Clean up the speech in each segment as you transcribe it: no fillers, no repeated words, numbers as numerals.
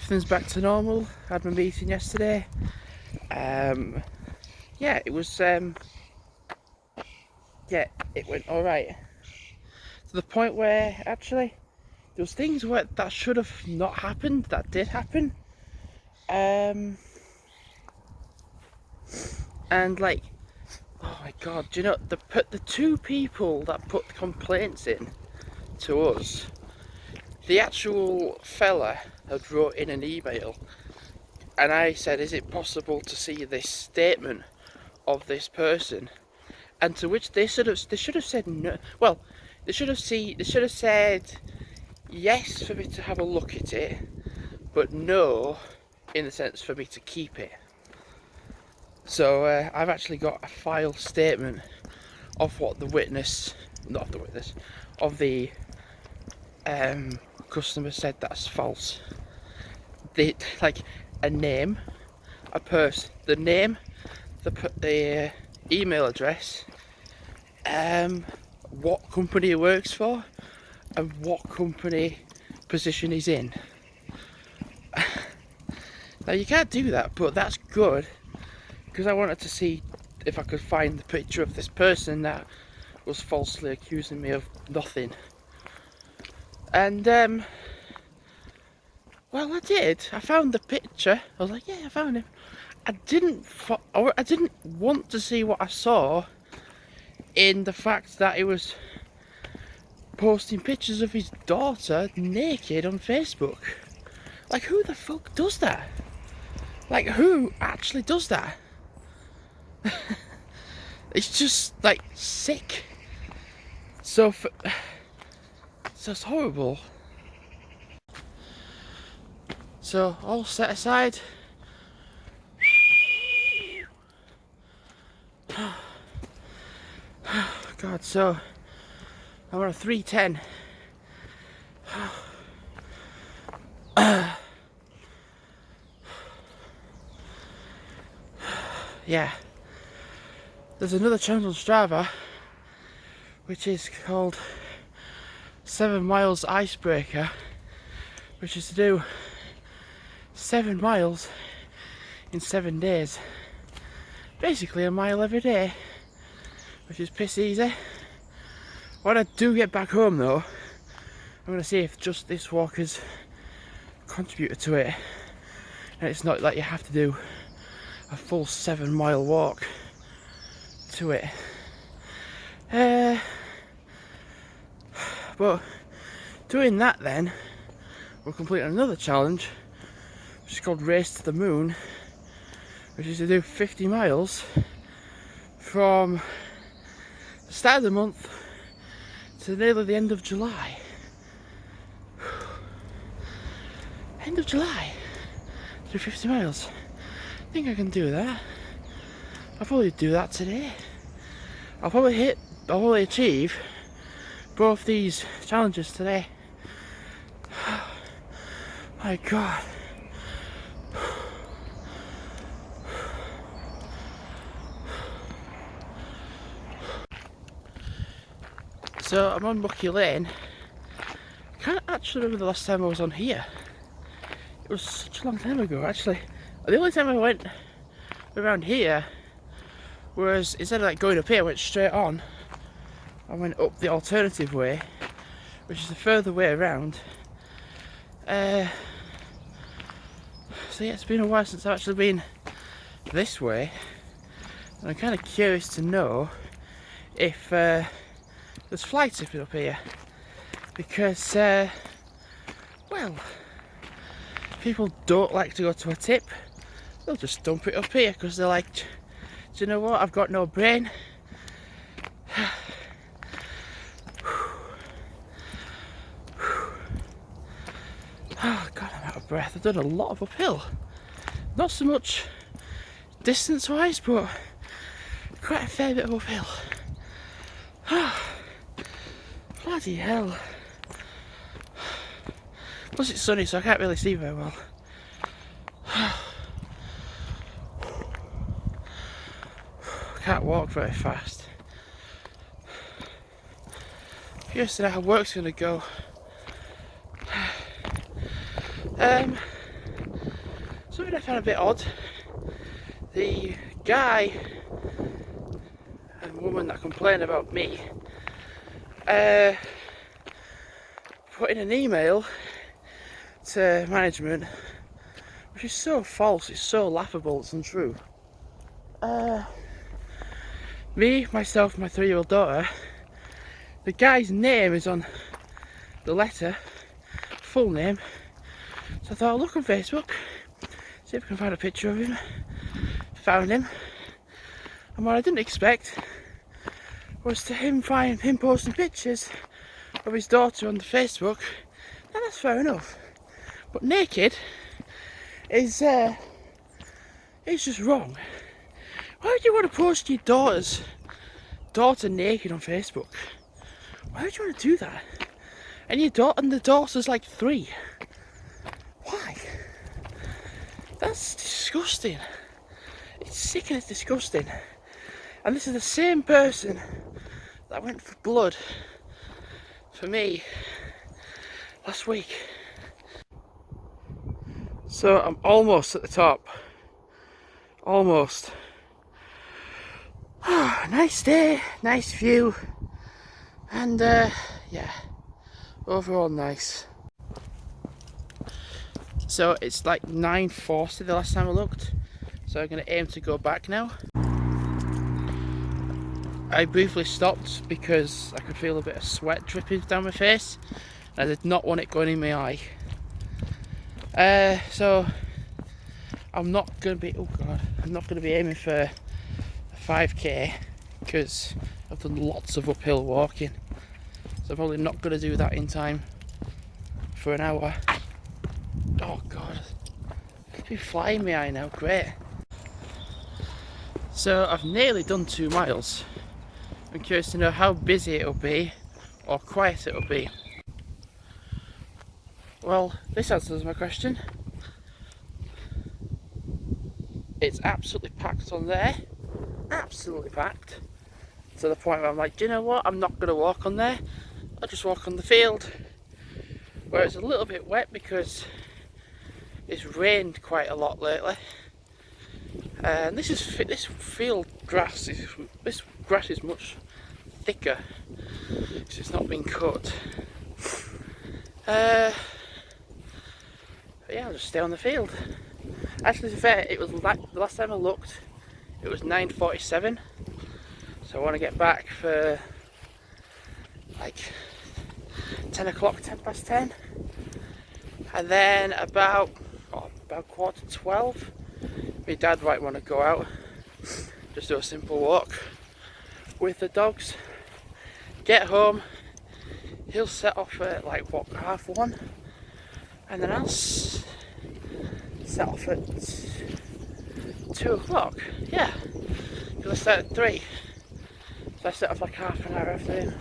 everything's back to normal. Had my meeting yesterday. Yeah, it was. Yeah, it went all right. To the point where actually there was things that should have not happened that did happen. And like, oh my god, do you know the two people that put the complaints in to us? The actual fella had wrote in an email, and I said, "Is it possible to see this statement of this person?" And to which they should have said no. Well, they should have said yes for me to have a look at it, but no, in the sense for me to keep it. So I've actually got a file statement of what the witness, not the witness, of the customer said that's false. They like a name, a person, the name, the email address, what company he works for, and what company position he's in. Now you can't do that, but that's good because I wanted to see if I could find the picture of this person that was falsely accusing me of nothing. And well, I did. I found the picture. I was like, yeah, I found him. I didn't want to see what I saw in the fact that he was posting pictures of his daughter naked on Facebook. Like, who the fuck does that? Like, who actually does that? It's just like sick. So it's horrible. So all set aside. God, so I'm on a 310. Yeah. There's another challenge on Strava, which is called 7 Miles Icebreaker, which is to do 7 miles in 7 days. Basically a mile every day, which is piss easy. When I do get back home though, I'm going to see if just this walk has contributed to it, and it's not like you have to do a full 7-mile walk to it. But doing that, then we're completing another challenge, which is called Race to the Moon, which is to do 50 miles from the start of the month to nearly the end of July. End of July, do 50 miles. I think I can do that. I'll probably do that today. I'll probably achieve both these challenges today. My God. So I'm on Mucky Lane. I can't actually remember the last time I was on here. It was such a long time ago, actually. The only time I went around here was, instead of like going up here, I went straight on. I went up the alternative way, which is the further way around. So yeah, it's been a while since I've actually been this way, and I'm kind of curious to know if there's fly tipping up here, because well, people don't like to go to a tip. They'll just dump it up here because they're like, do you know what, I've got no brain. Oh God, I'm out of breath. I've done a lot of uphill. Not so much distance wise, but quite a fair bit of uphill. Bloody hell. Plus it's sunny, so I can't really see very well. Can't walk very fast. Curious to know how work's gonna go. I found a bit odd. The guy and woman that complained about me put in an email to management, which is so false, it's so laughable, it's untrue. Me, myself, my 3-year-old daughter, the guy's name is on the letter, full name. So I thought I'll look on Facebook, see if I can find a picture of him. Found him, and what I didn't expect was to him posting pictures of his daughter on the Facebook. Now that's fair enough, but naked is just wrong. Why would you want to post your daughter naked on Facebook? Why would you want to do that? And the daughter's like 3. Why? That's disgusting. It's sick and it's disgusting. And this is the same person that went for blood for me last week. So I'm almost at the top. Almost. Nice day, nice view, and yeah, overall nice. So it's like 9:40 the last time I looked, so I'm going to aim to go back now. I briefly stopped because I could feel a bit of sweat dripping down my face, and I did not want it going in my eye. So I'm not going to be, I'm not going to be aiming for a 5k because I've done lots of uphill walking, so I'm probably not going to do that in time for an hour. Oh god, it's been flying my eye now, great. So I've nearly done 2 miles. I'm curious to know how busy it'll be or quiet it'll be. Well, this answers my question. It's absolutely packed on there, absolutely packed, to the point where I'm like, do you know what, I'm not going to walk on there, I'll just walk on the field, where it's a little bit wet because it's rained quite a lot lately. And this field grass, this grass is much thicker because it's not been cut. But yeah, I'll just stay on the field. Actually, to be fair, it was like the last time I looked, it was 9:47. So I want to get back for like 10 o'clock, 10 past 10, and then about 11:45, my dad might want to go out, just do a simple walk with the dogs. Get home, he'll set off at like 1:30, and then I'll set off at 2 o'clock. Yeah, because I start at 3, so I set off like half an hour after him.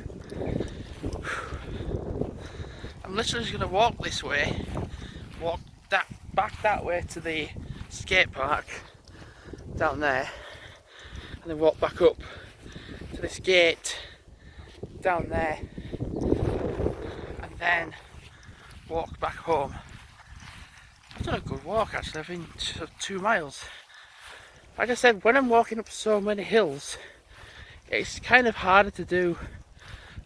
I'm literally just going to walk this way, walk back that way to the skate park down there, and then walk back up to this gate down there, and then walk back home. I've done a good walk actually. I've been 2 miles. Like I said, when I'm walking up so many hills, it's kind of harder to do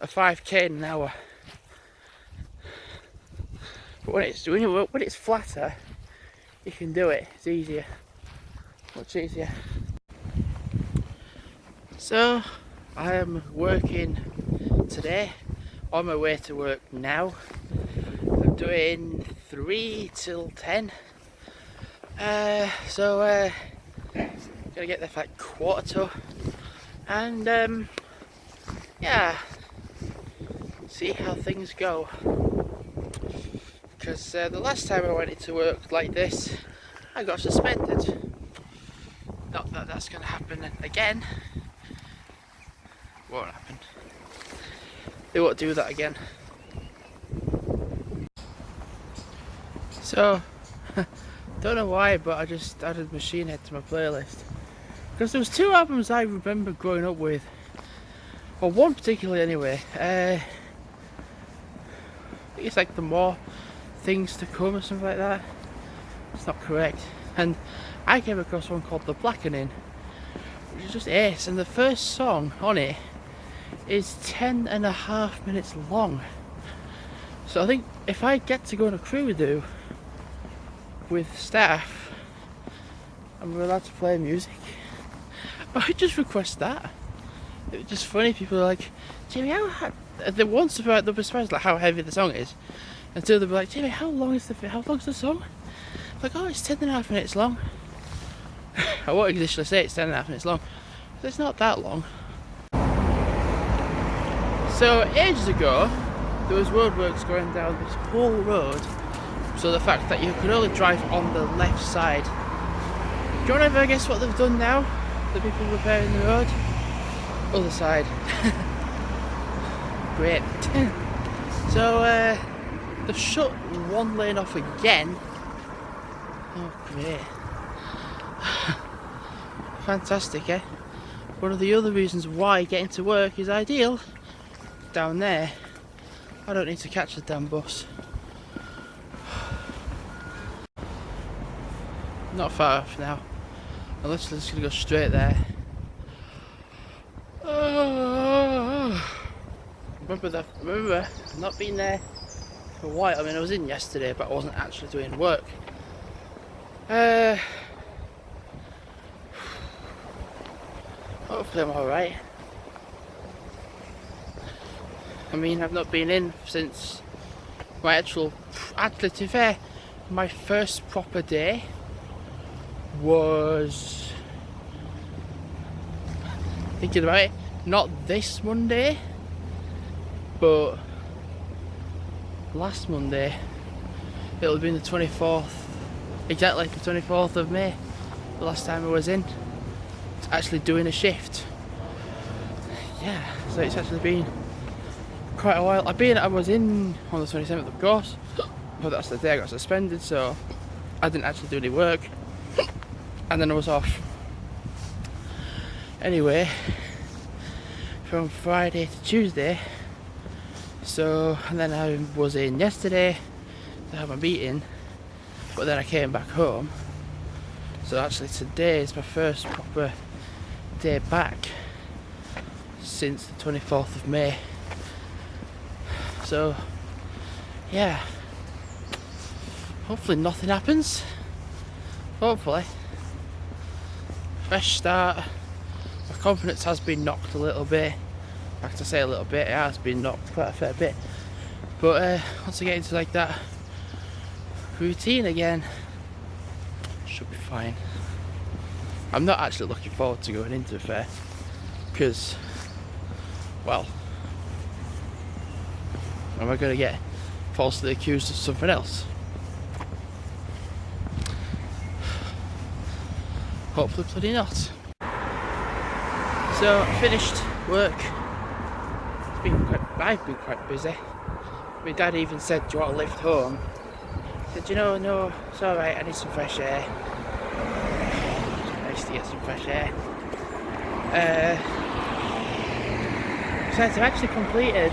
a 5k in an hour. But when it's flatter, you can do it. It's easier, much easier. So I am working today, on my way to work now. I'm doing 3 till 10. So gonna get there for like 1:45, and yeah, see how things go. Because the last time I went into work like this, I got suspended. Not that that's going to happen again. Won't happen. They won't do that again. So, don't know why, but I just added Machine Head to my playlist. Because there was 2 albums I remember growing up with. Well, one particularly anyway. I think it's like The More Things to Come or something like that. It's not correct. and I came across one called The Blackening, which is just ace, and the first song on it is 10.5 minutes long. So I think if I get to go on a crew with staff and we're allowed to play music, I would just request that. It was just funny, people are like, Jamie, they want to they'll be surprised like how heavy the song is, until they'll be like, Jamie, how long's the song? I'm like, oh, it's 10.5 minutes long. I won't initially say it's 10.5 minutes long, but it's not that long. So ages ago, there was roadworks going down this whole road, so the fact that you could only drive on the left side. Do you want to ever guess what they've done now? The people repairing the road? Other side. Great. So they've shut one lane off again. Oh great. Fantastic, eh? One of the other reasons why getting to work is ideal, down there, I don't need to catch the damn bus. Not far off now. I'm literally just gonna go straight there. Remember, I've not been there for a while. I mean, I was in yesterday, but I wasn't actually doing work. Hopefully I'm alright. I mean, I've not been in since my actually to be fair, my first proper day was, thinking about it, not this Monday, but last Monday. It'll have been the 24th, exactly the 24th of May, the last time I was in. It's actually doing a shift. Yeah, so it's actually been quite a while. I was in on the 27th, of course, but that's the day I got suspended, so I didn't actually do any work, and then I was off. Anyway, from Friday to Tuesday, so, and then I was in yesterday to have a meeting, but then I came back home. So actually today is my first proper day back since the 24th of May. So yeah, hopefully nothing happens. Hopefully. Fresh start. My confidence has been knocked a little bit. I have to say a little bit, it has been knocked quite a fair bit. But once I get into like that routine again, should be fine. I'm not actually looking forward to going into the fair because, well, am I going to get falsely accused of something else? Hopefully bloody not. So I finished work. I've been quite busy. My dad even said, do you want to lift home? I said, no, it's alright, I need some fresh air. It's nice to get some fresh air. So I've actually completed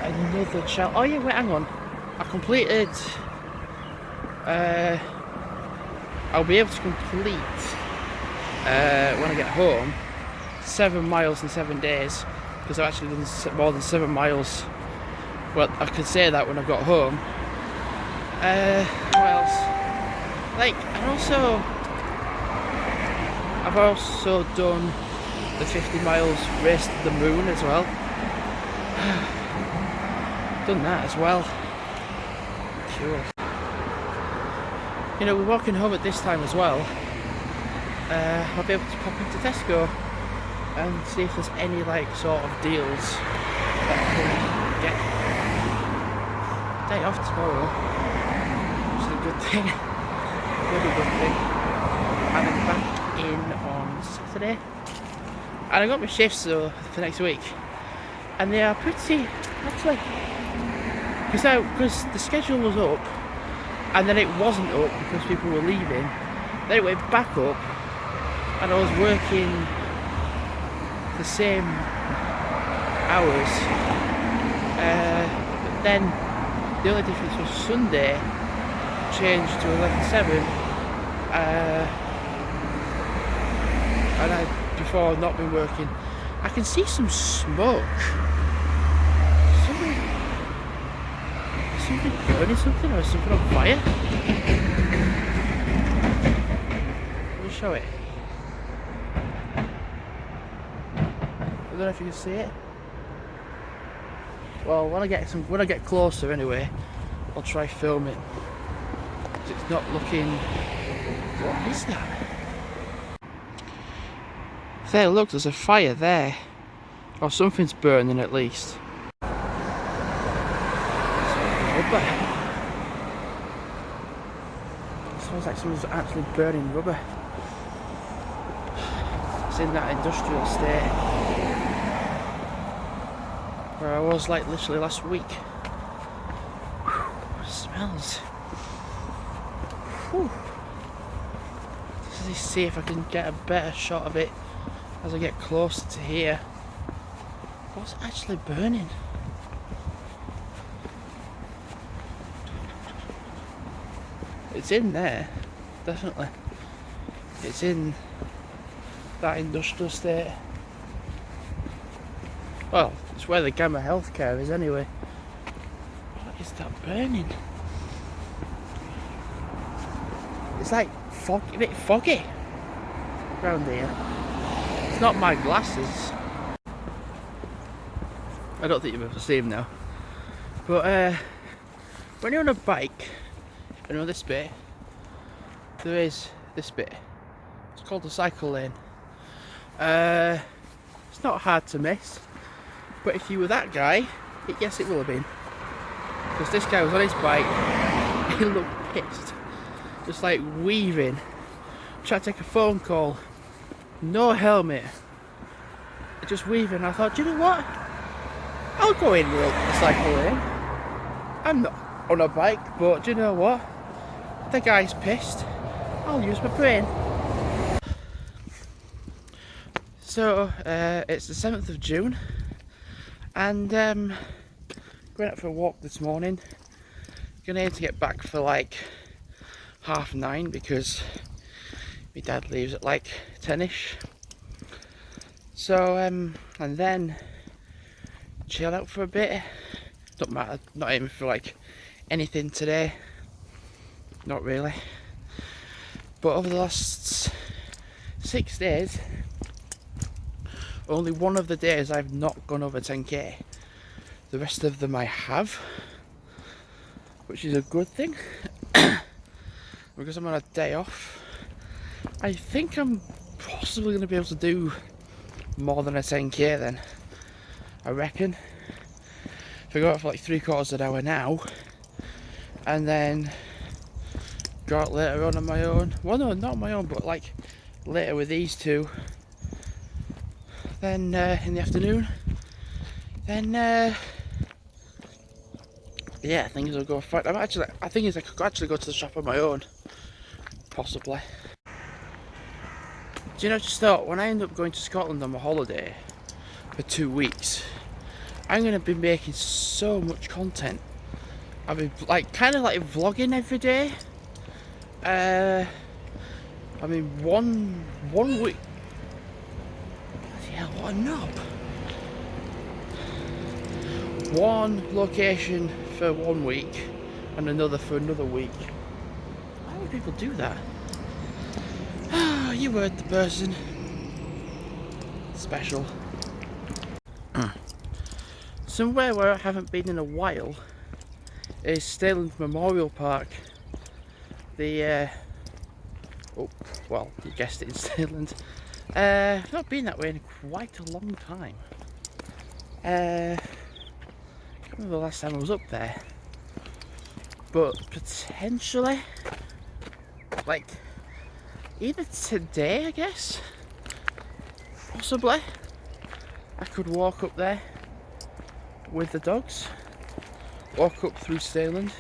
another challenge. Oh yeah, wait, hang on. I completed, I'll be able to complete, when I get home, 7 miles in 7 days, because I've actually done more than 7 miles. Well, I could say that when I got home. What else? Like, I've also done the 50 miles race to the moon as well. Done that as well. Cool. You know, we're walking home at this time as well. I'll be able to pop into Tesco and see if there's any like sort of deals that I can get. Day off tomorrow, which is a good thing. Really good thing. And I'm back in on Saturday. And I got my shifts though for next week, and they are pretty actually, because the schedule was up, and then it wasn't up because people were leaving. Then it went back up, and I was working the same hours. But then the only difference was Sunday changed to 11.7, and before I've not been working. I can see some smoke. Something burning something, or something on fire? Let me show it. I don't know if you can see it. Well, when I get closer anyway, I'll try film it. It's not looking. What is that? There, look, there's a fire there, or something's burning at least. Rubber. It smells like someone's actually burning rubber. It's in that industrial estate where I was like literally last week. Whew, it smells. Whew. Let's see if I can get a better shot of it as I get closer to here. What's actually burning? It's in there, definitely. It's in that industrial estate. Well, it's where the Gamma Healthcare is anyway. What is that burning? It's like a bit foggy around here. It's not my glasses. I don't think you've ever seen them now. But when you're on a bike, you know this bit, there is this bit. It's called the cycle lane. It's not hard to miss, but if you were that guy, yes it will have been. Because this guy was on his bike, he looked pissed. Just like weaving, trying to take a phone call, no helmet, just weaving. I thought, do you know what? I'll go in the cycle lane. I'm not on a bike, but do you know what? The guy's pissed. I'll use my brain. So it's the 7th of June, and going out for a walk this morning. Gonna aim to get back for like 9:30 because my dad leaves at like 10ish. So and then chill out for a bit. Don't matter, not aiming for like anything today. Not really. But over the last 6 days, only one of the days I've not gone over 10k. The rest of them I have, which is a good thing. Because I'm on a day off, I think I'm possibly going to be able to do more than a 10k then. I reckon. If I go out for like 3/4 of an hour now, and then go out later on my own. Well, no, not on my own, but like later with these two. Then in the afternoon, then yeah, things will go fine. I think I could actually go to the shop on my own, possibly. Do you know, just thought, when I end up going to Scotland on my holiday for 2 weeks, I'm going to be making so much content. I'll be like kind of like vlogging every day. I mean, one week. Bloody hell, what a knob! One location for 1 week and another for another week. Why would people do that? Ah, you heard the person. Special. Somewhere where I haven't been in a while is Staland Memorial Park. The oh, well, you guessed it, in Staland. I've not been that way in quite a long time. I can't remember the last time I was up there, but potentially, like, either today, I guess, possibly, I could walk up there with the dogs, walk up through Staland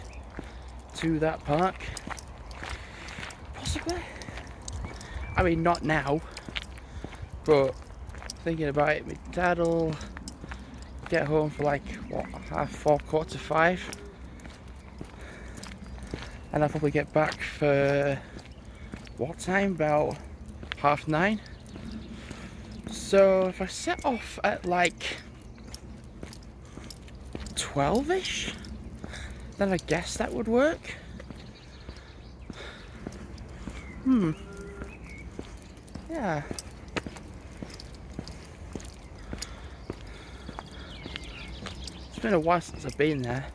to that park, possibly. I mean, not now, but thinking about it, my dad'll get home for like, what, 4:30, 5:30, and I'll probably get back for what time? About 9:30. So if I set off at like 12ish, then I guess that would work. Yeah. It's been a while since I've been there.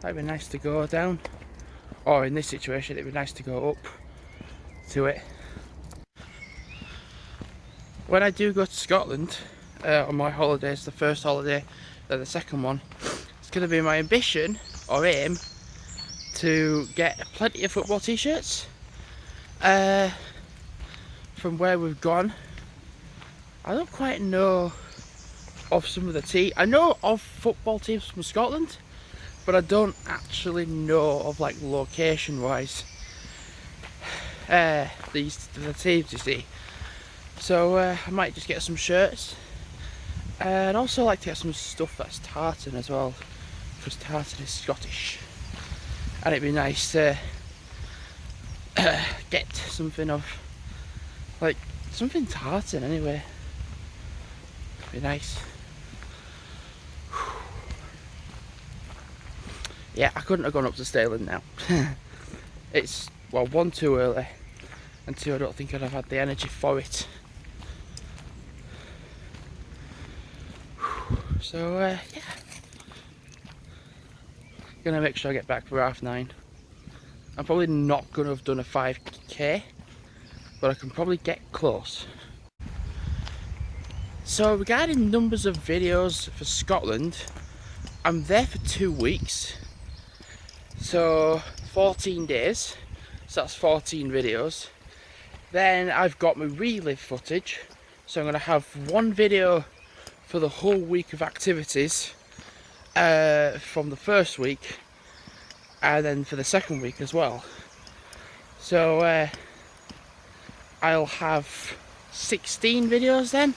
That'd be nice to go down. Or in this situation, it'd be nice to go up to it. When I do go to Scotland on my holidays, the first holiday, then the second one, it's going to be my ambition or aim to get plenty of football t-shirts from where we've gone. I don't quite know of some of the I know of football teams from Scotland, but I don't actually know of like location wise the teams, you see. So I might just get some shirts, and also like to get some stuff that's tartan as well, because tartan is Scottish, and it'd be nice to get something of like something tartan anyway. It'd be nice. Yeah, I couldn't have gone up to Stirling now. It's, well, one, too early, and two, I don't think I'd have had the energy for it. So yeah, gonna make sure I get back for 9:30. I'm probably not gonna have done a 5k, but I can probably get close. So regarding numbers of videos for Scotland, I'm there for 2 weeks, so 14 days, so that's 14 videos. Then I've got my relive footage, so I'm gonna have one video for the whole week of activities from the first week, and then for the second week as well. So I'll have 16 videos then.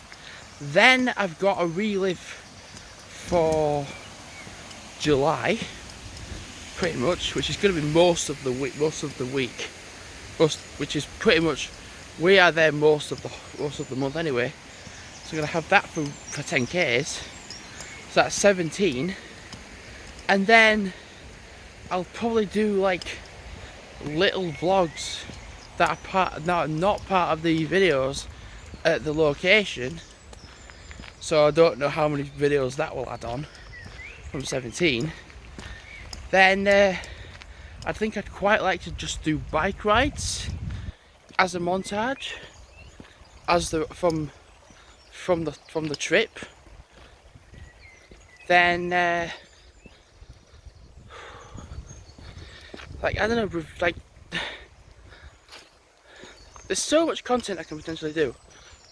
Then I've got a relive for July, pretty much, which is going to be most of the week, which is pretty much, we are there most of the month anyway. So I'm going to have that for 10k's, so that's 17, and then I'll probably do like little vlogs that are not part of the videos at the location, so I don't know how many videos that will add on from 17. Then I think I'd quite like to just do bike rides as a montage, as from the trip. Then like, I don't know, like, there's so much content I can potentially do.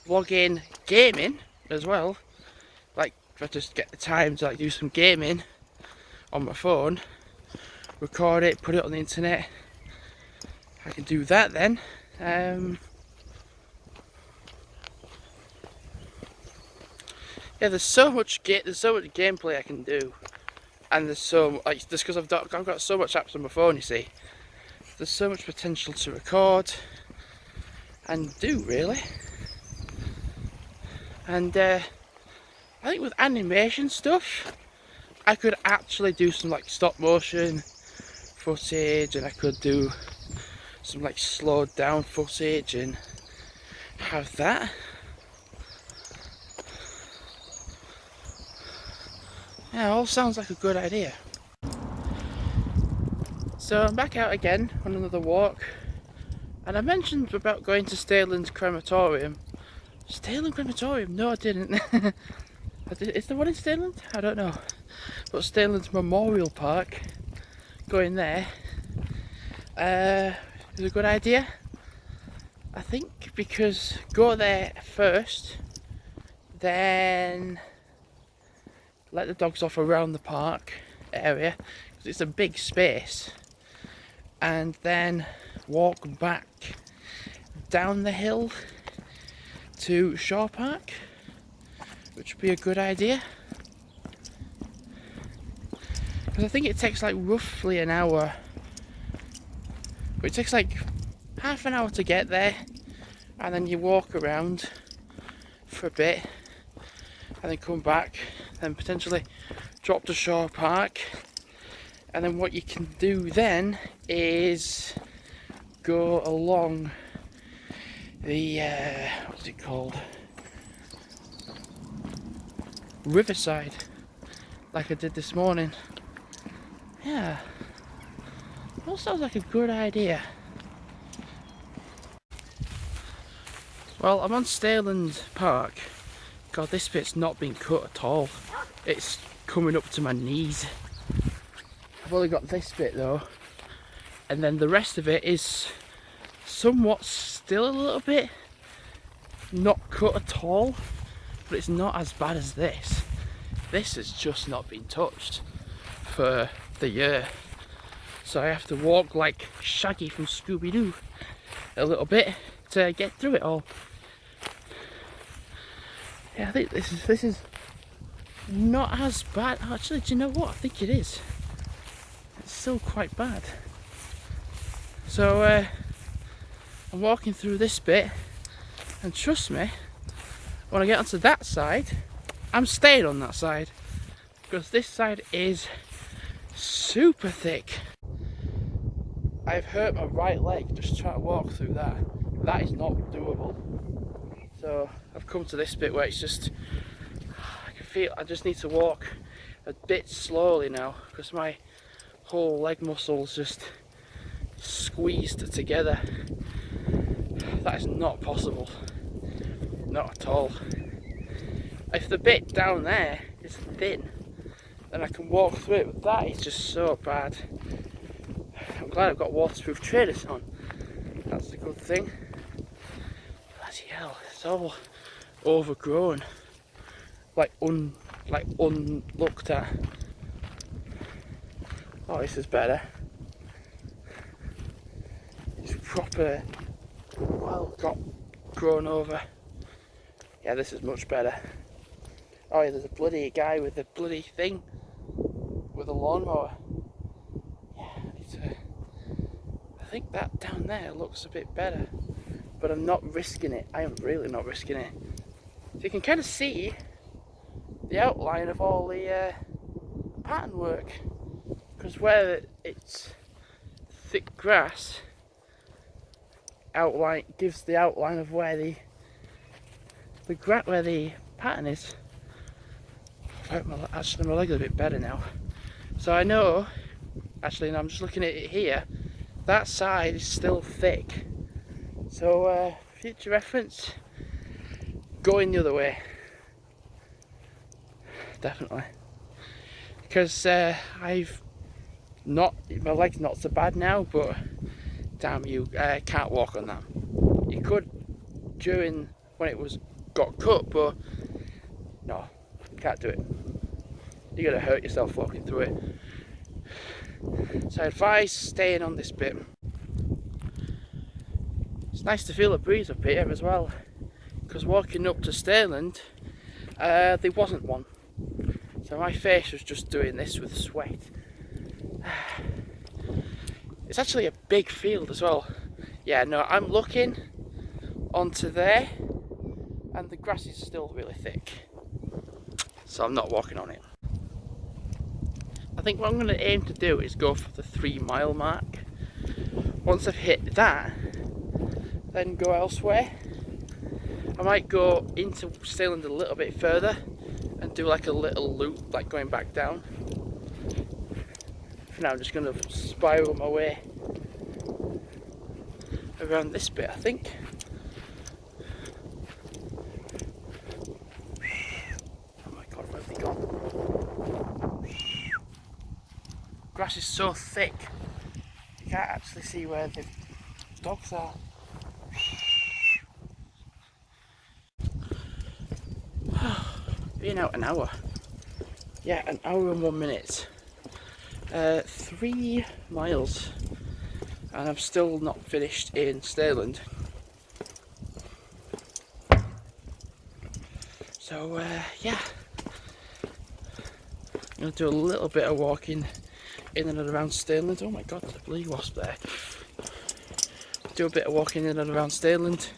Vlogging, gaming as well. Like, if I just get the time to like do some gaming on my phone, record it, put it on the internet, I can do that then. Yeah, there's so much gameplay I can do, and there's so like, just because I've got so much apps on my phone, you see, there's so much potential to record and do, really. And I think with animation stuff, I could actually do some like stop motion footage, and I could do some like slowed down footage and have that. Yeah, it all sounds like a good idea. So I'm back out again on another walk, and I mentioned about going to Stalin's crematorium. Stirling crematorium? No, I didn't. Is there one in Stirling? I don't know. But Stirling's Memorial Park, going there is a good idea, I think, because go there first, then let the dogs off around the park area, because it's a big space, and then walk back down the hill to Shaw Park, which would be a good idea, because I think it takes like roughly an hour But it takes like half an hour to get there, and then you walk around for a bit and then come back, then potentially drop to Shaw Park, and then what you can do then is go along the what's it called, Riverside, like I did this morning. Yeah, that sounds like a good idea. Well, I'm on Stairland Park. God, this bit's not been cut at all. It's coming up to my knees. I've only got this bit though, and then the rest of it is somewhat still a little bit not cut at all, but it's not as bad as this. This has just not been touched for the year, so I have to walk like Shaggy from Scooby-Doo a little bit to get through it all. Yeah, I think this is not as bad. Actually, do you know what? I think it is. It's still quite bad. So I'm walking through this bit, and trust me, when I get onto that side, I'm staying on that side, because this side is super thick. I've hurt my right leg just trying to walk through that. That is not doable. So I've come to this bit where it's just, I can feel I just need to walk a bit slowly now, because my whole leg muscles just squeezed together. That is not possible, not at all. If the bit down there is thin, then I can walk through it, but that is just so bad. I'm glad I've got waterproof trainers on, that's the good thing. Bloody hell, it's all overgrown, like unlooked at. Oh, this is better. It's proper well got grown over. Yeah, this is much better. Oh yeah, there's a bloody guy with a bloody thing with a lawnmower. Yeah, I think that down there looks a bit better, but I'm not risking it. I am really not risking it. So you can kind of see the outline of all the pattern work, because where it's thick grass, outline gives the outline of where the pattern is. Actually, my leg's a bit better now, so I know. Actually, no, I'm just looking at it here. That side is still thick, so future reference, going the other way, definitely. Because I've not, my leg's not so bad now, but damn, you can't walk on that. You could during when it got cut, but no, can't do it. You're gonna hurt yourself walking through it. So I advise staying on this bit. It's nice to feel a breeze up here as well, because walking up to Stairland, there wasn't one. So my face was just doing this with sweat. It's actually a big field as well. Yeah, no, I'm looking onto there, and the grass is still really thick, so I'm not walking on it. I think what I'm going to aim to do is go for the 3 mile mark. Once I've hit that, then go elsewhere. I might go into Stairland a little bit further and do like a little loop, like going back down. For now I'm just going to spiral my way around this bit, I think. Oh my god, where have they gone? Grass is so thick, you can't actually see where the dogs are. Been out an hour. Yeah, an hour and 1 minute. 3 miles, and I'm still not finished in Stairland. So yeah, I'm going to do a little bit of walking in and around Stairland. Oh my god, there's a bloody wasp there. do a bit of walking in and around Stainland,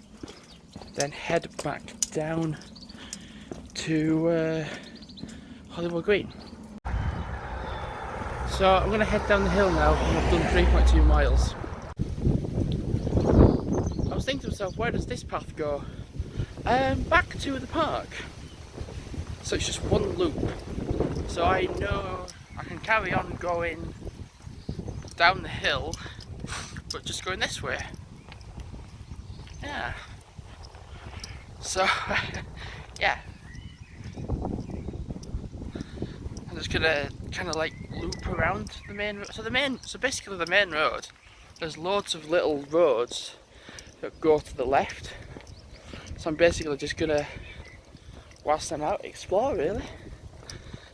then head back down to Hollywood Green. So I'm going to head down the hill now, and I've done 3.2 miles. I was thinking to myself, where does this path go? Back to the park. So it's just one loop. So I know I can carry on going down the hill, but just going this way. Yeah. So, yeah. I'm just gonna kind of like loop around the main road. So basically the main road, there's loads of little roads that go to the left. So I'm basically just gonna, whilst I'm out, explore really.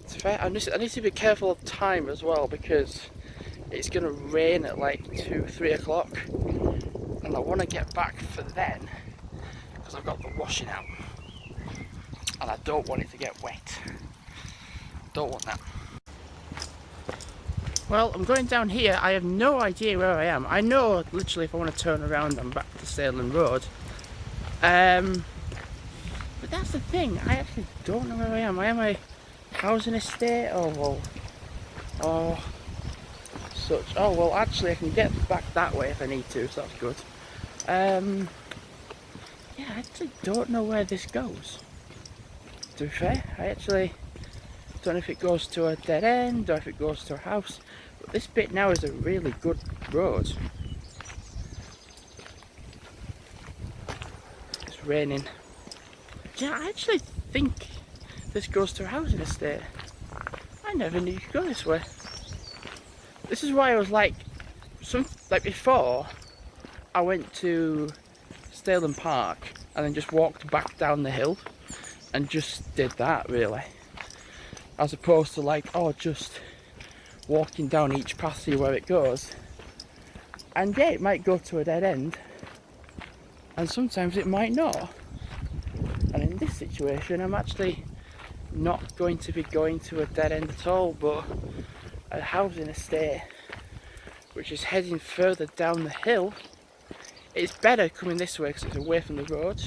It's fair. I need to be careful of time as well, because it's gonna rain at like 2-3 o'clock, and I want to get back for then, because I've got the washing out, and I don't want it to get wet. Don't want that. Well, I'm going down here. I have no idea where I am. I know literally if I want to turn around, I'm back to Stainland Road. But that's the thing, I actually don't know where I am. I am a housing estate or such. Oh well, actually I can get back that way if I need to, so that's good. Yeah, I actually don't know where this goes, to be fair. I actually don't know if it goes to a dead end or if it goes to a house, but this bit now is a really good road. It's raining. Yeah, I actually think this goes to a housing estate. I never knew you could go this way. This is why I was like, before I went to Stainland Park and then just walked back down the hill and just did that really, as opposed to like, oh, just walking down each path, see where it goes. And yeah, it might go to a dead end, and sometimes it might not. And in this situation, I'm actually not going to be going to a dead end at all, but a housing estate which is heading further down the hill. It's better coming this way because it's away from the road.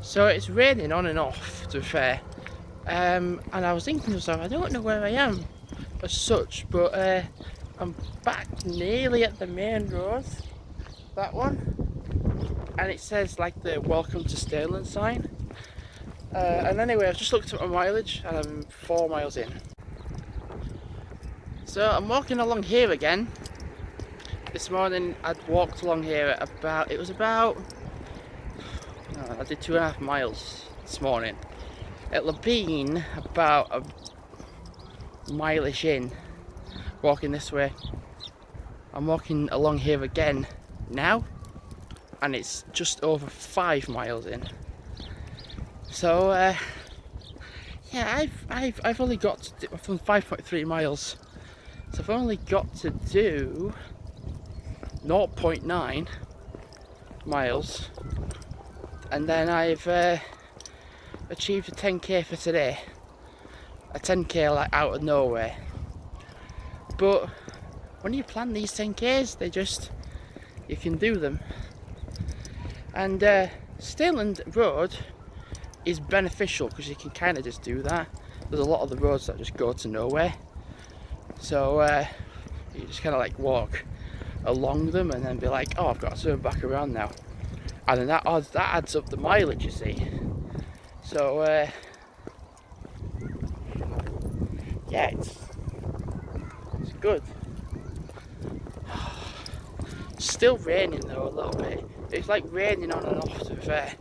So it's raining on and off, to be fair. And I was thinking to myself, I don't know where I am as such, but I'm back nearly at the main road, that one. And it says like the welcome to Stainland sign. And anyway, I've just looked at my mileage and I'm 4 miles in. So I'm walking along here again. This morning I'd walked along here at about, I did 2.5 miles this morning. It'll have been about a mile-ish in, walking this way. I'm walking along here again now, and it's just over 5 miles in. So yeah, I've only got to do, I've done 5.3 miles, so I've only got to do 0.9 miles, and then I've achieved a 10k for today. A 10k like out of nowhere. But when you plan these 10k's, you can do them. And Stainland Road is beneficial because you can kind of just do that. There's a lot of the roads that just go to nowhere, so you just kind of like walk along them and then be like, oh, I've got to turn back around now, and then that adds up the mileage, you see. So yeah, it's good. Still raining though a little bit. It's like raining on and off, to be fair.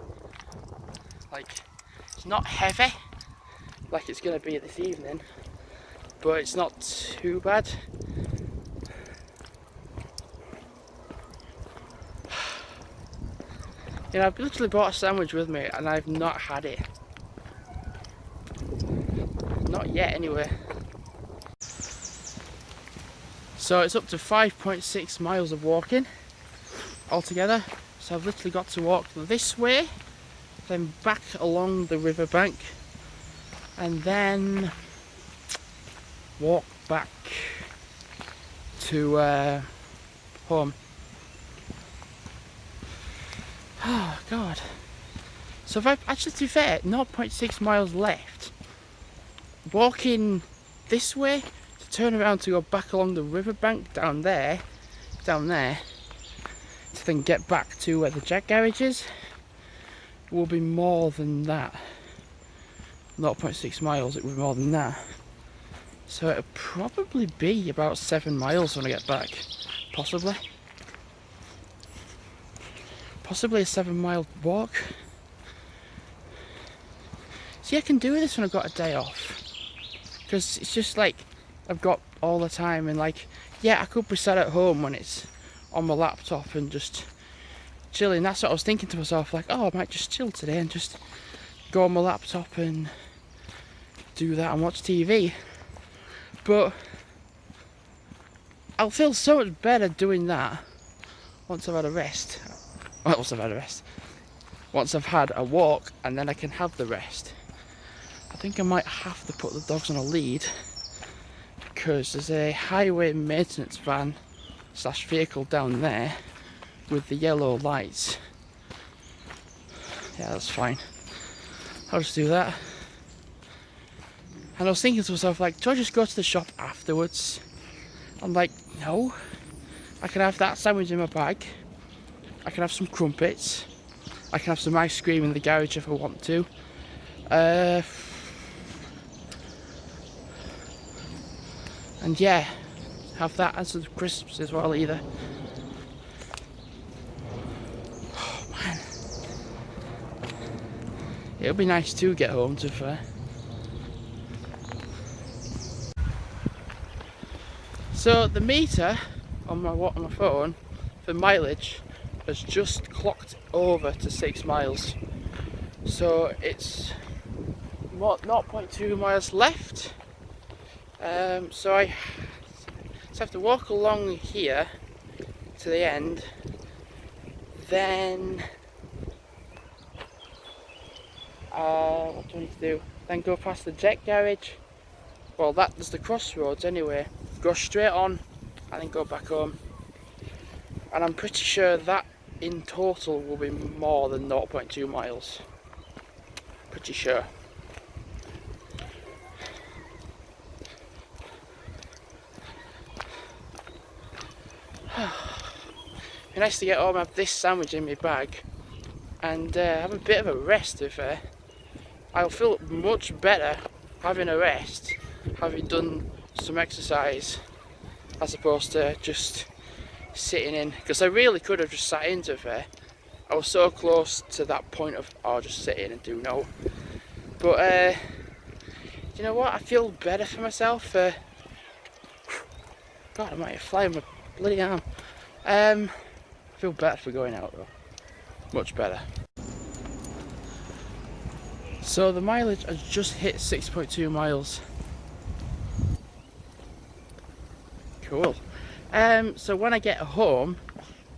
Like, it's not heavy like it's going to be this evening, but it's not too bad. You know, I've literally brought a sandwich with me and I've not had it. Not yet anyway. So it's up to 5.6 miles of walking altogether. So I've literally got to walk this way, then back along the riverbank, and then walk back to home. Oh god. So if I actually, to be fair, 0.6 miles left. Walking this way to turn around to go back along the riverbank down there, to then get back to where the Jack garage is, will be more than that. 0.6 miles, it will be more than that. So it'll probably be about 7 miles when I get back. Possibly. Possibly a 7-mile walk. See, I can do this when I've got a day off. Because it's just like, I've got all the time, and like, yeah, I could be sat at home when it's on my laptop and just chilling. That's what I was thinking to myself, like, oh, I might just chill today and just go on my laptop and do that and watch TV. But I'll feel so much better doing that once I've had a rest. Well, once I've had a walk, and then I can have the rest. I think I might have to put the dogs on a lead, because there's a highway maintenance van / vehicle down there with the yellow lights. Yeah, that's fine. I'll just do that. And I was thinking to myself, like, do I just go to the shop afterwards? I'm like, no. I can have that sandwich in my bag. I can have some crumpets. I can have some ice cream in the garage if I want to. And yeah, have that as the crisps as well either. Oh man. It'll be nice to get home, to be fair. So the meter on my phone for mileage has just clocked over to 6 miles. So it's 0.2 miles left. So I just have to walk along here to the end, then what do I need to do? Then go past the Jet garage. Well, that's the crossroads anyway. Go straight on and then go back home. And I'm pretty sure that in total will be more than 0.2 miles. Pretty sure. Be nice to get home, have this sandwich in my bag, and have a bit of a rest. To be fair, I'll feel much better having a rest, having done some exercise, as opposed to just sitting in. Because I really could have just sat in, to be fair. I was so close to that point of, oh, just sit in and do no. But you know what? I feel better for myself. God, I might have flying my bloody arm. I feel better for going out though. Much better. So the mileage has just hit 6.2 miles. Cool. So when I get home,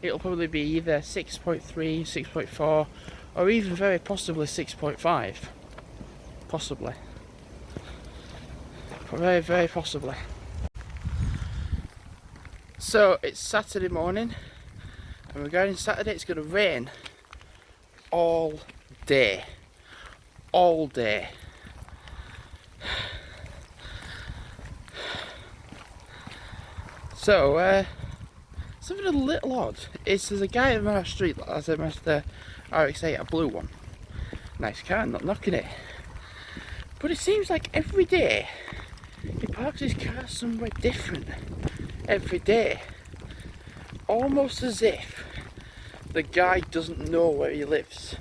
it'll probably be either 6.3, 6.4, or even very possibly 6.5. Possibly. Very, very possibly. So it's Saturday morning, and we're going Saturday. It's going to rain all day. All day. So, something a little odd is there's a guy on our street that has a Mazda RX-8, a blue one. Nice car, I'm not knocking it. But it seems like every day he parks his car somewhere different. Every day. Almost as if the guy doesn't know where he lives.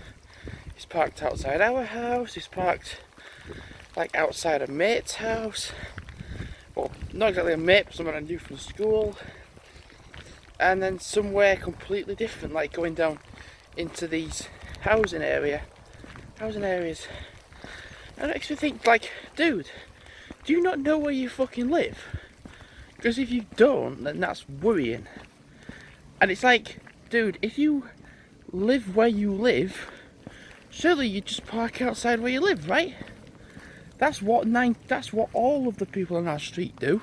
He's parked outside our house, he's parked like outside a mate's house. Well, not exactly a mate, but someone I knew from school. And then somewhere completely different, like going down into these housing areas. And it makes me think, like, dude, do you not know where you fucking live? Because if you don't, then that's worrying. And it's like, dude, if you live where you live, surely you just park outside where you live, right? That's what all of the people on our street do.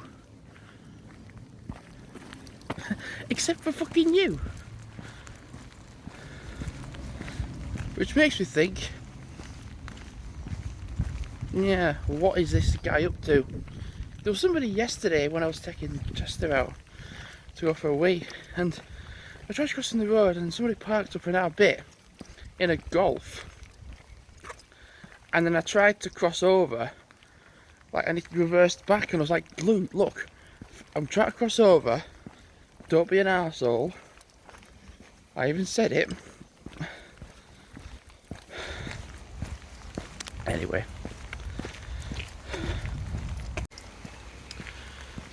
Except for fucking you. Which makes me think, yeah, what is this guy up to? There was somebody yesterday when I was taking Chester out to go for a wee, and I tried crossing the road and somebody parked up in our bit in a Golf, and then I tried to cross over, like, and it reversed back, and I was like, look, I'm trying to cross over, don't be an arsehole. I even said it. Anyway.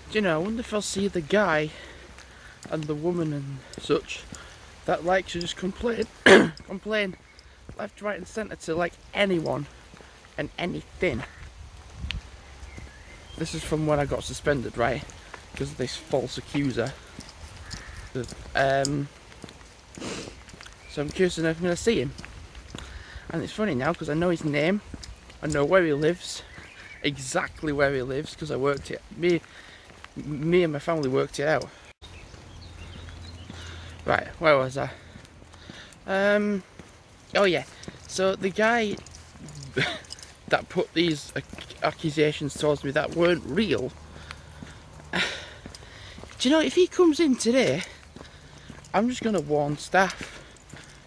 Do you know, I wonder if I'll see the guy and the woman and such that likes to just complain, complain left, right and centre to like anyone and anything. This is from when I got suspended, right? Because of this false accuser. So I'm curious to know if I'm going to see him. And it's funny now because I know his name, I know where he lives, exactly where he lives, because I worked it. Me and my family worked it out. Right, where was I? Oh yeah. So the guy that put these accusations towards me that weren't real. Do you know, if he comes in today, I'm just gonna warn staff.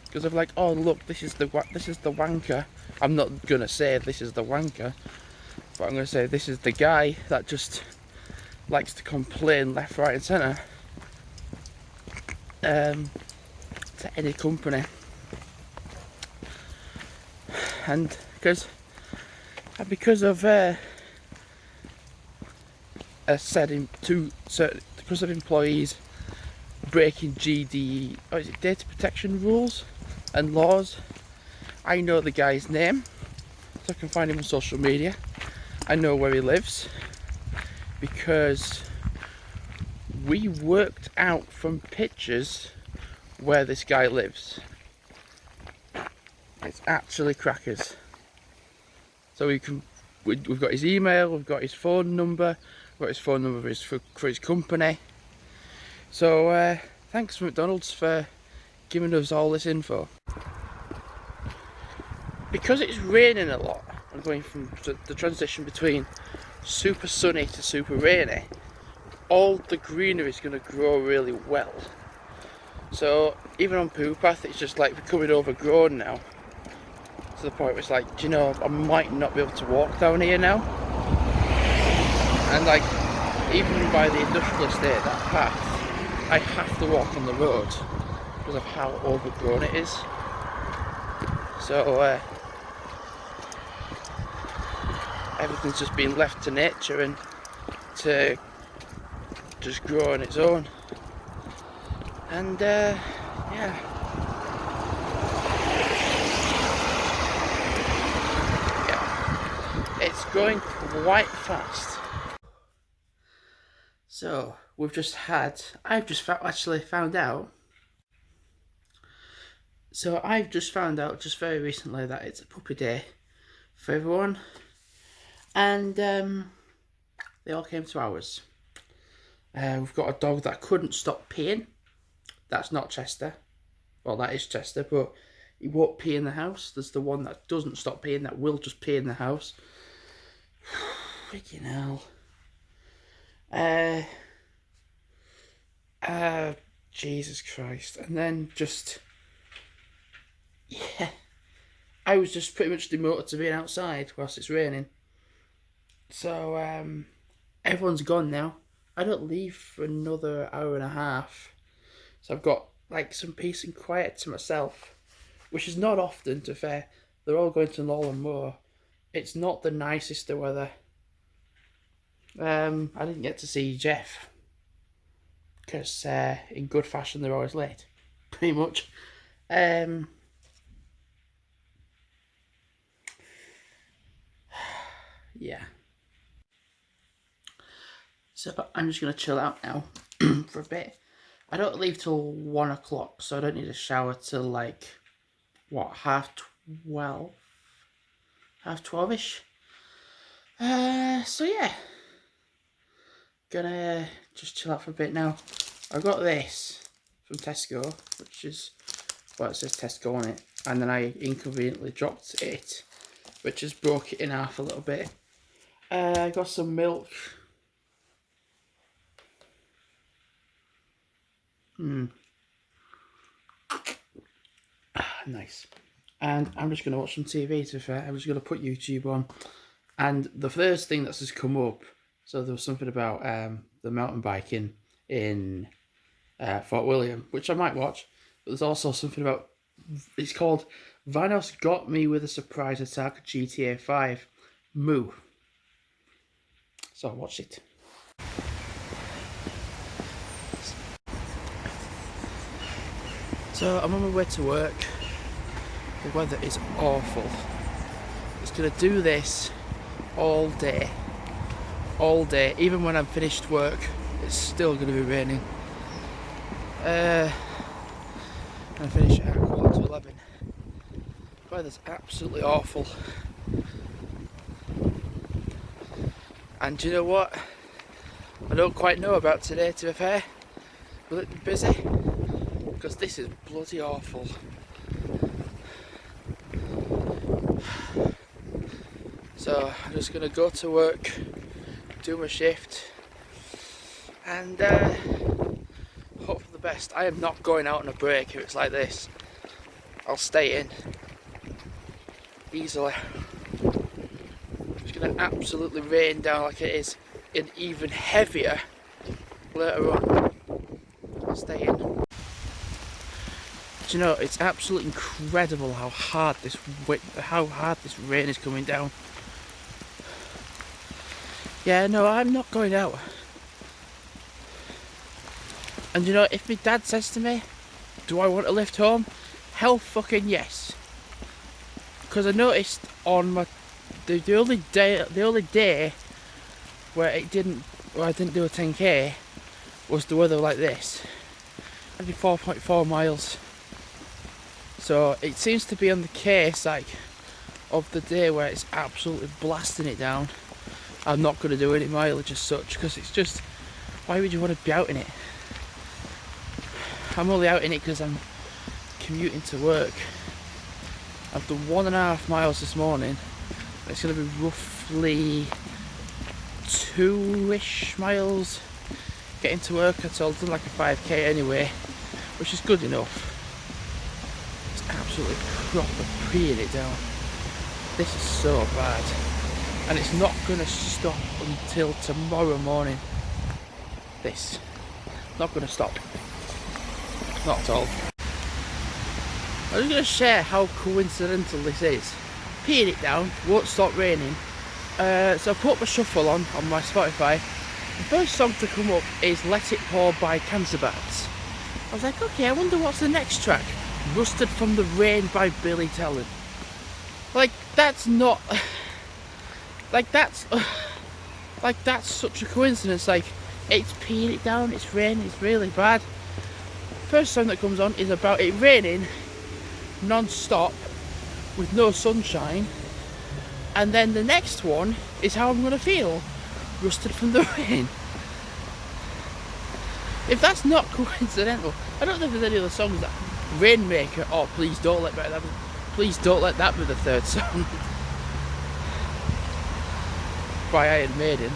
Because I'm like, oh look, this is the wanker. I'm not gonna say this is the wanker, but I'm gonna say this is the guy that just likes to complain left, right, and centre to any company. And because of because of employees breaking GDE, or is it data protection rules and laws, I know the guy's name, so I can find him on social media. I know where he lives because we worked out from pictures where this guy lives. It's actually crackers. So we've got his email, we've got his phone number, we've got his phone number for his company. So thanks McDonald's for giving us all this info. Because it's raining a lot, I'm going from the transition between super sunny to super rainy, all the greenery is going to grow really well. So even on Poo Path, it's just like becoming overgrown now, to the point where it's like, do you know, I might not be able to walk down here now. And like, even by the industrial estate, that path, I have to walk on the road because of how overgrown it is. So everything's just been left to nature and to just grow on its own. And yeah. It's going quite fast. So I've just found out. So I've just found out just very recently that it's a puppy day for everyone, and they all came to ours. We've got a dog that couldn't stop peeing. That's not Chester. Well, that is Chester, but he won't pee in the house. There's the one that doesn't stop peeing, that will just pee in the house. Freaking hell. Jesus Christ. And then just, yeah, I was just pretty much demoted to being outside whilst it's raining. So everyone's gone now. I don't leave for another hour and a half, so I've got like some peace and quiet to myself, which is not often, to be fair. They're all going to Lowland Moor. It's not the nicest of weather. I didn't get to see Jeff because in good fashion they're always late, pretty much. Yeah. So I'm just going to chill out now for a bit. I don't leave till 1 o'clock, so I don't need a shower till like, what, 12:30? 12:30ish? So yeah. Gonna just chill out for a bit now. I got this from Tesco, which is, well, it says Tesco on it. and then I inconveniently dropped it, which has broke it in half a little bit. I got some milk. Nice. And I'm just going to watch some TV, to be fair. I'm just going to put YouTube on. And the first thing that's just come up, so there was something about the mountain biking in Fort William, which I might watch. But there's also something about, it's called Vanos Got Me With a Surprise Attack GTA 5 Moo. So I watched it. So I'm on my way to work. The weather is awful. It's going to do this all day. All day. Even when I'm finished work, it's still going to be raining. I finish at 11:15. The weather's absolutely awful. And do you know what? I don't quite know about today, to be fair. Will it be busy? Because this is bloody awful. So I'm just going to go to work, do my shift, and hope for the best. I am not going out on a break if it's like this. I'll stay in easily. It's going to absolutely rain down like it is, and even heavier later on. I'll stay in. Do you know, it's absolutely incredible how hard this rain is coming down. Yeah, no, I'm not going out. And you know, if my dad says to me, do I want to lift home? Hell fucking yes. Because I noticed on the only day where I didn't do a 10k was the weather like this. I did 4.4 miles. So it seems to be on the case like of the day where it's absolutely blasting it down. I'm not going to do any mileage as such, because it's just, why would you want to be out in it? I'm only out in it because I'm commuting to work. I've done 1.5 miles this morning. It's going to be roughly 2-ish miles getting to work. So I've done like a 5k anyway, which is good enough. It's absolutely proper peeing it down. This is so bad. And it's not going to stop until tomorrow morning. This. Not going to stop. Not at all. I'm just going to share how coincidental this is. Peeing it down, won't stop raining. So I put my shuffle on my Spotify. The first song to come up is Let It Pour by Cancer Bats. I was like, okay, I wonder what's the next track. Rusted from the Rain by Billy Talent. Like, that's not... Like that's such a coincidence. Like, it's peeing it down, it's raining, it's really bad. First song that comes on is about it raining non-stop with no sunshine, and then the next one is how I'm gonna feel, rusted from the rain. If that's not coincidental, I don't know if there's any other songs that Rainmaker or Please Don't Let That Be the third song. By Iron Maiden.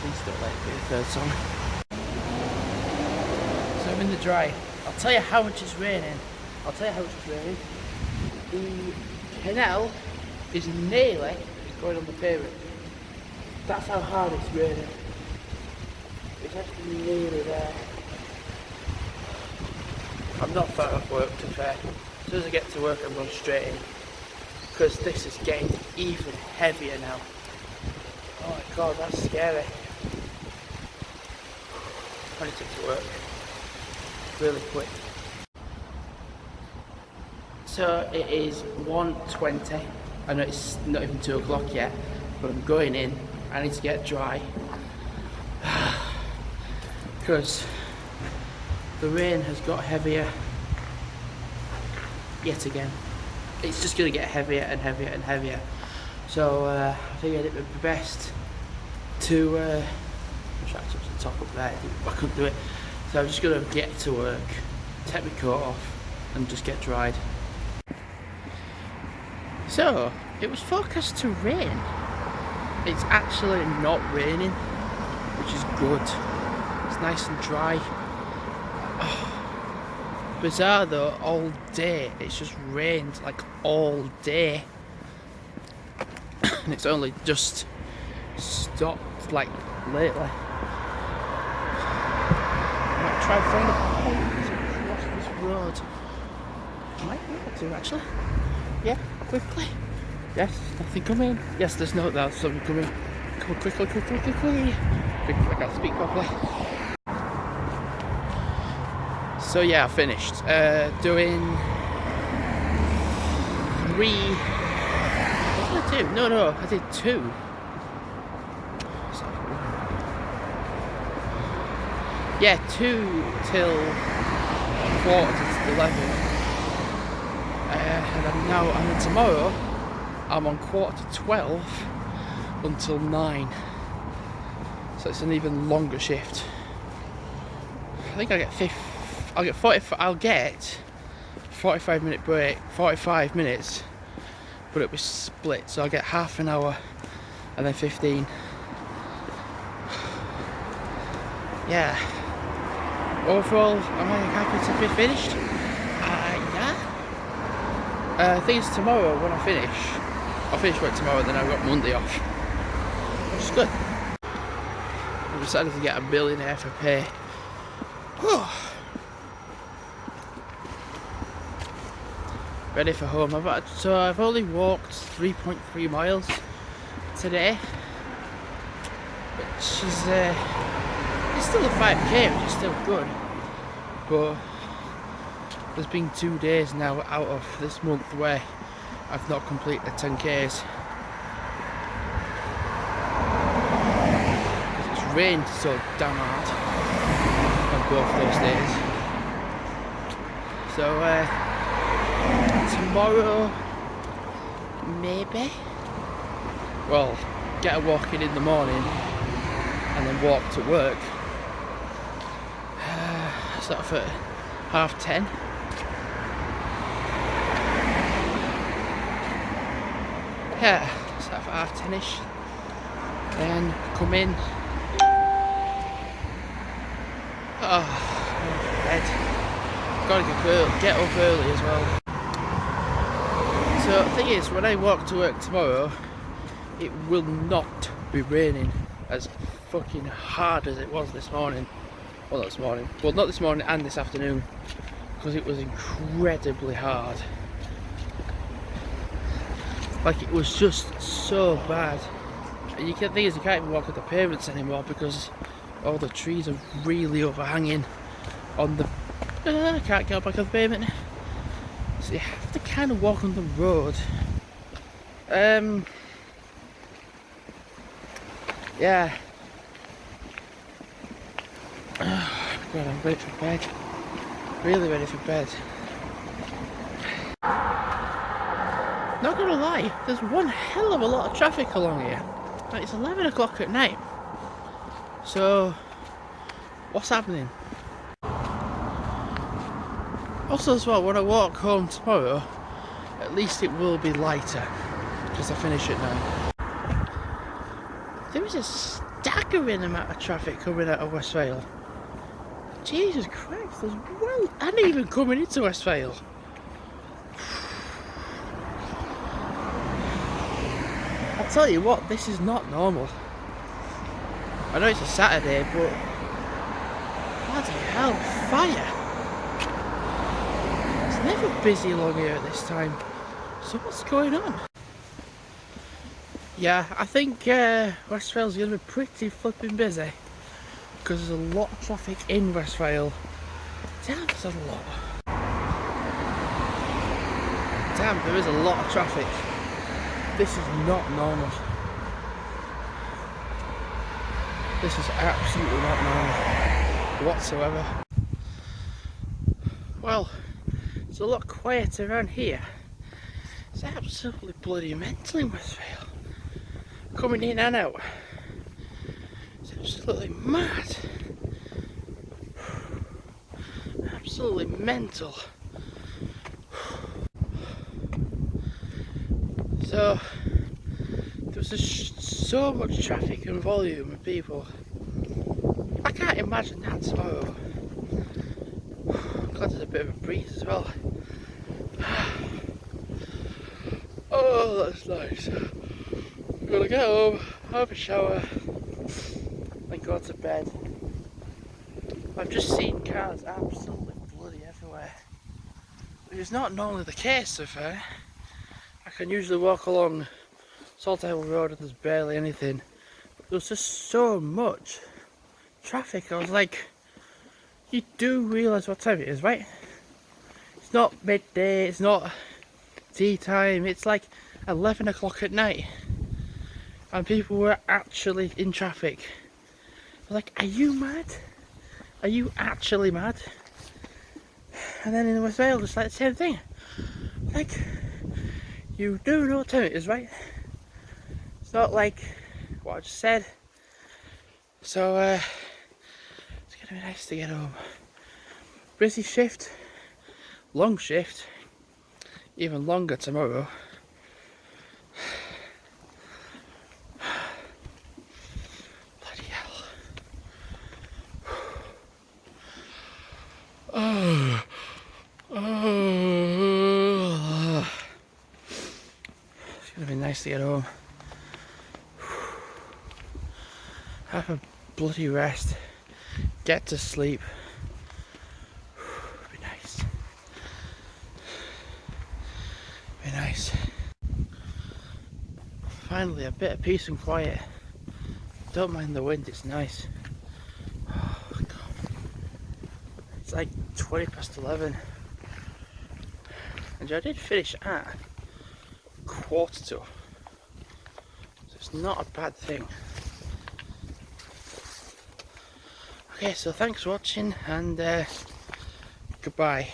Please don't let it be the third song. So I'm in the dry. I'll tell you how much it's raining. The canal is nearly going on the pavement. That's how hard it's raining. It's actually nearly there. I'm not far off work, to be fair. As soon as I get to work, I'm going straight in. Because this is getting even heavier now. Oh my god, that's scary. I need to get to work really quick. So it is 1:20. I know it's not even 2 o'clock yet, but I'm going in. I need to get dry because the rain has got heavier yet again. It's just going to get heavier and heavier and heavier. So I figured it would be best to try to the top up there. I couldn't do it, so I'm just going to get to work, take my coat off, and just get dried. So, it was forecast to rain. It's actually not raining, which is good. It's nice and dry. Oh, bizarre though, all day. It's just rained like all day. And it's only just stopped like lately. I might try and find a point to cross this road. I might be able to actually. Yeah, quickly. Yes, nothing coming. Yes, there's something coming. Come on, quickly. Quickly, I can't speak properly. So yeah, I finished doing 3. What did I do? No, I did 2. Yeah, 2 till 11:15. And then tomorrow I'm on 11:45 until 9. So it's an even longer shift. I think I'll get 45-minute break, 45 minutes, but it was split, so I'll get half an hour and then 15. Yeah. Overall, am I happy to be finished? Yeah. Thing is, tomorrow when I'll finish work tomorrow, then I've got Monday off, which is good. I've decided to get a millionaire for pay. Ready for home. I've only walked 3.3 miles today, which is it's still a 5k, which is still good, but there's been 2 days now out of this month where I've not completed 10k's. It's rained so damn hard on both those days. So tomorrow, maybe. Well, get a walk in the morning and then walk to work. Sort of at 10:30. Yeah, sort of at 10:30ish. Then come in. Bed. Gotta get up early as well. So the thing is, when I walk to work tomorrow, it will not be raining as fucking hard as it was this morning. Well, not this morning. Well, not this morning and this afternoon, because it was incredibly hard. Like, it was just so bad. And you can't even walk at the pavements anymore because all the trees are really overhanging on the. I can't get back on the pavement. So you have to kind of walk on the road. Yeah. Oh, God, I'm ready for bed. Really ready for bed. Not gonna lie, there's one hell of a lot of traffic along here. Like, it's 11 o'clock at night. So, what's happening? Also as well, when I walk home tomorrow, at least it will be lighter, because I finish at 9. There is a staggering amount of traffic coming out of Westvale. Jesus Christ, and even coming into Westvale. I tell you what, this is not normal. I know it's a Saturday, but bloody hell, fire! It's never busy along here at this time. So what's going on? Yeah, I think Westvale's going to be pretty flipping busy, because there's a lot of traffic in Westvale. Damn, there's a lot. Damn, there is a lot of traffic. This is not normal. This is absolutely not normal whatsoever. Well, it's a lot quieter around here. It's absolutely bloody mental in Westvale. Coming in and out. It's absolutely mad. Absolutely mental. So there was just so much traffic and volume of people. I can't imagine that tomorrow. God, there's a bit of a breeze as well. Oh, that's nice. I'm gonna get home, have a shower, and go to bed. I've just seen cars absolutely bloody everywhere, which is not normally the case. If I can usually walk along Salthill Road and there's barely anything, but there's just so much traffic. I was like, you do realise what time it is, right? It's not midday, it's not tea time, it's like 11 o'clock at night, and people were actually in traffic. I was like, are you mad? Are you actually mad? And then in West Wales, it's like the same thing. Like, you do know what time it is, right? It's not like what I just said. So, it's gonna be nice to get home. Busy shift, long shift, even longer tomorrow. Bloody hell. It's gonna be nice to get home. Have a bloody rest. Get to sleep. Be nice. Be nice. Finally, a bit of peace and quiet. Don't mind the wind, it's nice. Oh, God. It's like 20 past 11. And I did finish at 1:45. So it's not a bad thing. Okay, so thanks for watching, and goodbye.